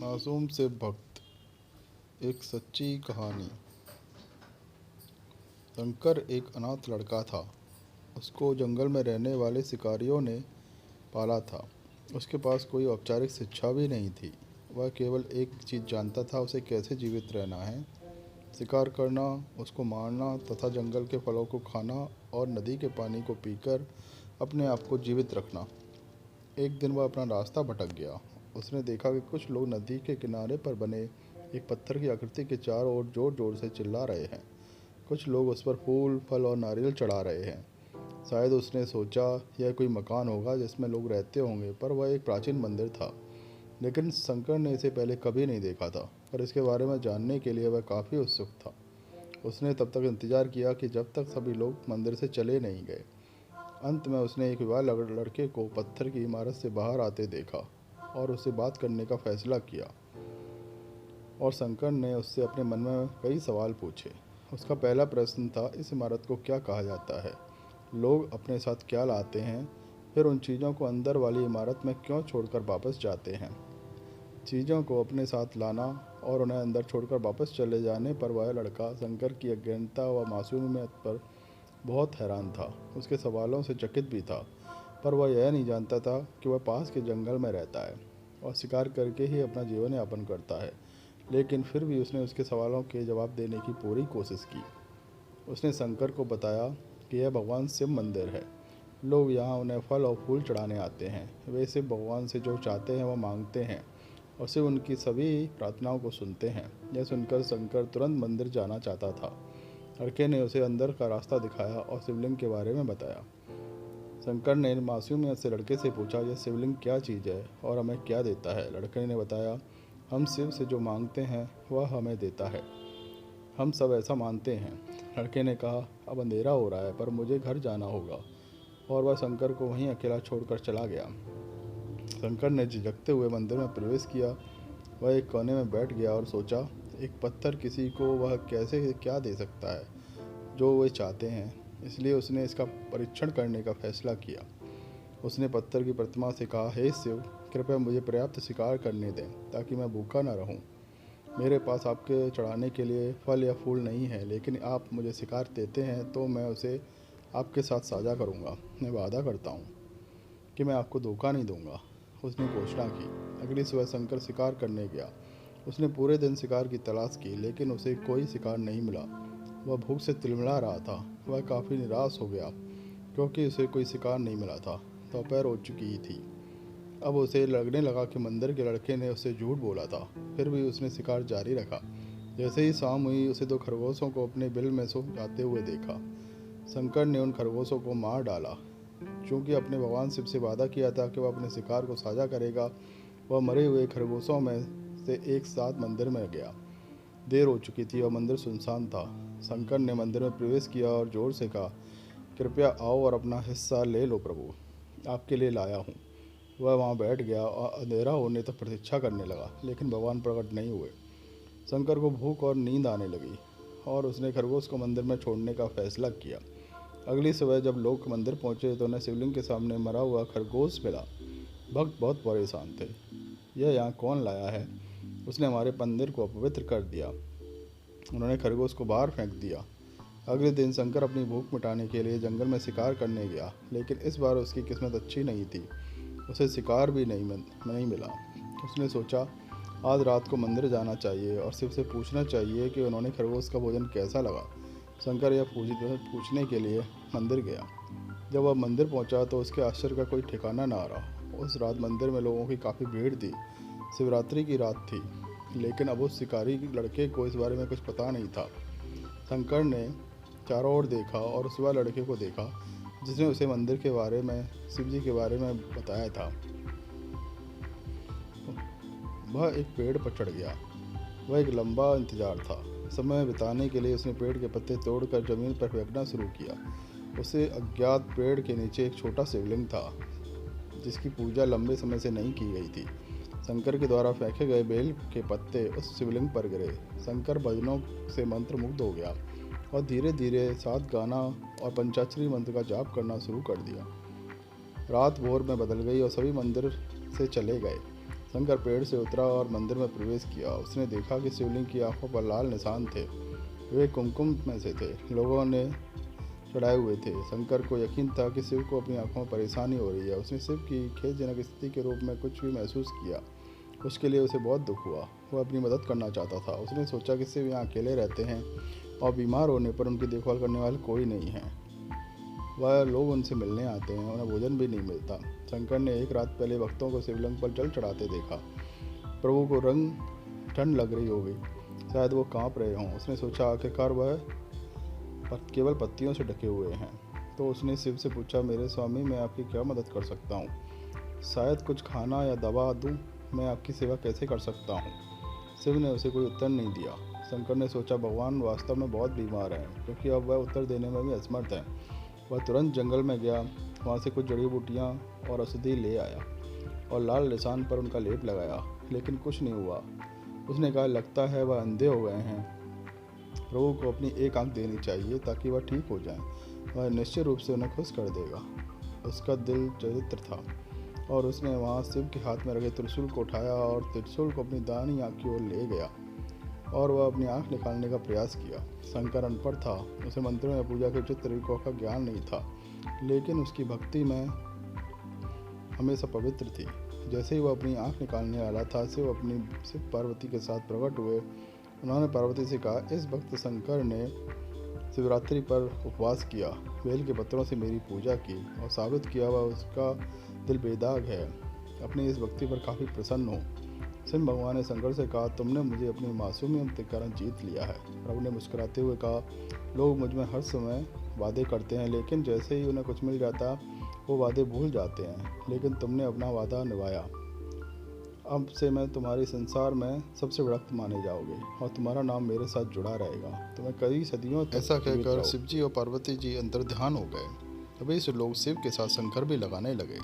मासूम से भक्त। एक सच्ची कहानी। शंकर एक अनाथ लड़का था। उसको जंगल में रहने वाले शिकारियों ने पाला था। उसके पास कोई औपचारिक शिक्षा भी नहीं थी। वह केवल एक चीज़ जानता था, उसे कैसे जीवित रहना है। शिकार करना, उसको मारना तथा जंगल के फलों को खाना और नदी के पानी को पीकर अपने आप को जीवित रखना। एक दिन वह अपना रास्ता भटक गया। उसने देखा कि कुछ लोग नदी के किनारे पर बने एक पत्थर की आकृति के चारों ओर जोर जोर से चिल्ला रहे हैं। कुछ लोग उस पर फूल, फल और नारियल चढ़ा रहे हैं। शायद उसने सोचा यह कोई मकान होगा जिसमें लोग रहते होंगे, पर वह एक प्राचीन मंदिर था। लेकिन शंकर ने इसे पहले कभी नहीं देखा था, पर इसके बारे में जानने के लिए वह काफ़ी उत्सुक था। उसने तब तक इंतजार किया कि जब तक सभी लोग मंदिर से चले नहीं गए। अंत में उसने एक युवा लड़के को पत्थर की इमारत से बाहर आते देखा और उससे बात करने का फैसला किया। और शंकर ने उससे अपने मन में कई सवाल पूछे। उसका पहला प्रश्न था, इस इमारत को क्या कहा जाता है? लोग अपने साथ क्या लाते हैं? फिर उन चीज़ों को अंदर वाली इमारत में क्यों छोड़कर वापस जाते हैं? चीज़ों को अपने साथ लाना और उन्हें अंदर छोड़कर वापस चले जाने पर वह लड़का शंकर की अज्ञानता व मासूमियत पर बहुत हैरान था। उसके सवालों से चकित भी था, पर वह यह नहीं जानता था कि वह पास के जंगल में रहता है और शिकार करके ही अपना जीवन यापन करता है। लेकिन फिर भी उसने उसके सवालों के जवाब देने की पूरी कोशिश की। उसने शंकर को बताया कि यह भगवान शिव मंदिर है। लोग यहाँ उन्हें फल और फूल चढ़ाने आते हैं। वे शिव भगवान से जो चाहते हैं वह मांगते हैं और शिव उनकी सभी प्रार्थनाओं को सुनते हैं। यह सुनकर शंकर तुरंत मंदिर जाना चाहता था। लड़के ने उसे अंदर का रास्ता दिखाया और शिवलिंग के बारे में बताया। शंकर ने मासूमियत से लड़के से पूछा, यह शिवलिंग क्या चीज़ है और हमें क्या देता है? लड़के ने बताया, हम शिव से जो मांगते हैं वह हमें देता है। हम सब ऐसा मानते हैं। लड़के ने कहा, अब अंधेरा हो रहा है, पर मुझे घर जाना होगा। और वह शंकर को वहीं अकेला छोड़कर चला गया। शंकर ने झिझकते हुए मंदिर में प्रवेश किया। वह एक कोने में बैठ गया और सोचा, एक पत्थर किसी को वह कैसे क्या दे सकता है जो वे चाहते हैं। इसलिए उसने इसका परीक्षण करने का फैसला किया। उसने पत्थर की प्रतिमा से कहा, हे शिव, कृपया मुझे पर्याप्त शिकार करने दें ताकि मैं भूखा न रहूं। मेरे पास आपके चढ़ाने के लिए फल या फूल नहीं है, लेकिन आप मुझे शिकार देते हैं तो मैं उसे आपके साथ साझा करूंगा। मैं वादा करता हूँ कि मैं आपको धोखा नहीं दूंगा। उसने घोषणा की। अगली सुबह शंकर शिकार करने गया। उसने पूरे दिन शिकार की तलाश की, लेकिन उसे कोई शिकार नहीं मिला। वह भूख से तिलमिला रहा था। वह काफ़ी निराश हो गया क्योंकि उसे कोई शिकार नहीं मिला था। दोपहर हो चुकी थी। अब उसे लगने लगा कि मंदिर के लड़के ने उससे झूठ बोला था। फिर भी उसने शिकार जारी रखा। जैसे ही शाम हुई, उसे दो खरगोशों को अपने बिल में सो जाते हुए देखा। शंकर ने उन खरगोशों को मार डाला। चूंकि अपने भगवान शिव से वादा किया था कि वह अपने शिकार को साझा करेगा, वह मरे हुए खरगोशों में से एक साथ मंदिर में गया। देर हो चुकी थी और मंदिर सुनसान था। शंकर ने मंदिर में प्रवेश किया और जोर से कहा, कृपया आओ और अपना हिस्सा ले लो प्रभु, आपके लिए लाया हूँ। वह वहाँ बैठ गया और अंधेरा होने तक प्रतीक्षा करने लगा, लेकिन भगवान प्रकट नहीं हुए। शंकर को भूख और नींद आने लगी और उसने खरगोश को मंदिर में छोड़ने का फैसला किया। अगली सुबह जब लोग मंदिर पहुंचे तो उन्हें शिवलिंग के सामने मरा हुआ खरगोश मिला। भक्त बहुत परेशान थे। यह यहाँ कौन लाया है? उसने हमारे मंदिर को अपवित्र कर दिया। उन्होंने खरगोश को बाहर फेंक दिया। अगले दिन शंकर अपनी भूख मिटाने के लिए जंगल में शिकार करने गया, लेकिन इस बार उसकी किस्मत अच्छी नहीं थी। उसे शिकार भी नहीं मिला। उसने सोचा, आज रात को मंदिर जाना चाहिए और शिव से पूछना चाहिए कि उन्होंने खरगोश का भोजन कैसा लगा। शंकर यह पूछने के लिए मंदिर गया। जब वह मंदिर पहुंचा तो उसके आश्चर्य का कोई ठिकाना ना रहा। उस रात मंदिर में लोगों की काफ़ी भीड़ थी। शिवरात्रि की रात थी, लेकिन अब उस शिकारी लड़के को इस बारे में कुछ पता नहीं था। शंकर ने चारों ओर देखा और उस युवा लड़के को देखा जिसने उसे मंदिर के बारे में, शिव जी के बारे में बताया था। वह एक पेड़ पर चढ़ गया। वह एक लंबा इंतजार था। समय बिताने के लिए उसने पेड़ के पत्ते तोड़कर जमीन पर फेंकना शुरू किया। उसे अज्ञात पेड़ के नीचे एक छोटा शिवलिंग था जिसकी पूजा लंबे समय से नहीं की गई थी। शंकर के द्वारा फेंके गए बेल के पत्ते उस शिवलिंग पर गिरे। शंकर भजनों से मंत्र मुग्ध हो गया और धीरे धीरे साथ गाना और पंचाक्षरी मंत्र का जाप करना शुरू कर दिया। रात भोर में बदल गई और सभी मंदिर से चले गए। शंकर पेड़ से उतरा और मंदिर में प्रवेश किया। उसने देखा कि शिवलिंग की आंखों पर लाल निशान थे। वे कुमकुम में से थे, लोगों ने चढ़ाए हुए थे। शंकर को यकीन था कि शिव को अपनी आंखों में परेशानी हो रही है। उसने शिव की खेदजनक स्थिति के रूप में कुछ भी महसूस किया। उसके लिए उसे बहुत दुख हुआ। वह अपनी मदद करना चाहता था। उसने सोचा कि शिव यहाँ अकेले रहते हैं और बीमार होने पर उनकी देखभाल करने वाले कोई नहीं है। वह लोग उनसे मिलने आते हैं, उन्हें भोजन भी नहीं मिलता। शंकर ने एक रात पहले भक्तों को शिवलिंग पर जल चढ़ाते देखा। प्रभु को ठंड लग रही होगी, शायद वो कांप रहे हों। उसने सोचा आखिरकार वह केवल पत्तियों से ढके हुए हैं। तो उसने शिव से पूछा, मेरे स्वामी, मैं आपकी क्या मदद कर सकता हूँ? शायद कुछ खाना या दवा दूँ? मैं आपकी सेवा कैसे कर सकता हूँ? शिव ने उसे कोई उत्तर नहीं दिया। शंकर ने सोचा भगवान वास्तव में बहुत बीमार हैं, क्योंकि अब वह उत्तर देने में भी असमर्थ है। वह तुरंत जंगल में गया, वहाँ से कुछ जड़ी बूटियाँ और औषधि ले आया और लाल निशान पर उनका लेप लगाया, लेकिन कुछ नहीं हुआ। उसने कहा, लगता है वह अंधे हो गए हैं। प्रभु को अपनी एक आंख देनी चाहिए ताकि वह ठीक हो जाए। वह निश्चित रूप से उन्हें खुश कर देगा। उसका दिल चरित्र था और उसने वहाँ शिव के हाथ में रखे त्रिशूल को उठाया और त्रिशूल को अपनी दाहिनी आँख की ओर ले गया और वह अपनी आँख निकालने का प्रयास किया। शंकर अनपढ़ था, उसे मंत्रों या पूजा के उचित तरीकों का ज्ञान नहीं था, लेकिन उसकी भक्ति में हमेशा पवित्र थी। जैसे ही वह अपनी आँख निकालने वाला था, शिव पार्वती के साथ प्रकट हुए। उन्होंने पार्वती से कहा, इस भक्त शंकर ने शिवरात्रि पर उपवास किया, बेल के पत्रों से मेरी पूजा की और साबित किया वह उसका दिल बेदाग है। अपनी इस भक्ति पर काफ़ी प्रसन्न हो। शिव भगवान ने शंकर से कहा, तुमने मुझे अपनी मासूमियत के कारण जीत लिया है। प्रभु ने मुस्कुराते हुए कहा, लोग मुझ में हर समय वादे करते हैं, लेकिन जैसे ही उन्हें कुछ मिल जाता वो वादे भूल जाते हैं, लेकिन तुमने अपना वादा निभाया। अब से मैं तुम्हारे संसार में सबसे बड़ा माने जाओगे और तुम्हारा नाम मेरे साथ जुड़ा रहेगा। तुम्हें कई सदियों तक ऐसा कहकर शिव जी और पार्वती जी अंतर्ध्यान हो गए। तभी से लोग शिव के साथ शंकर भी लगाने लगे।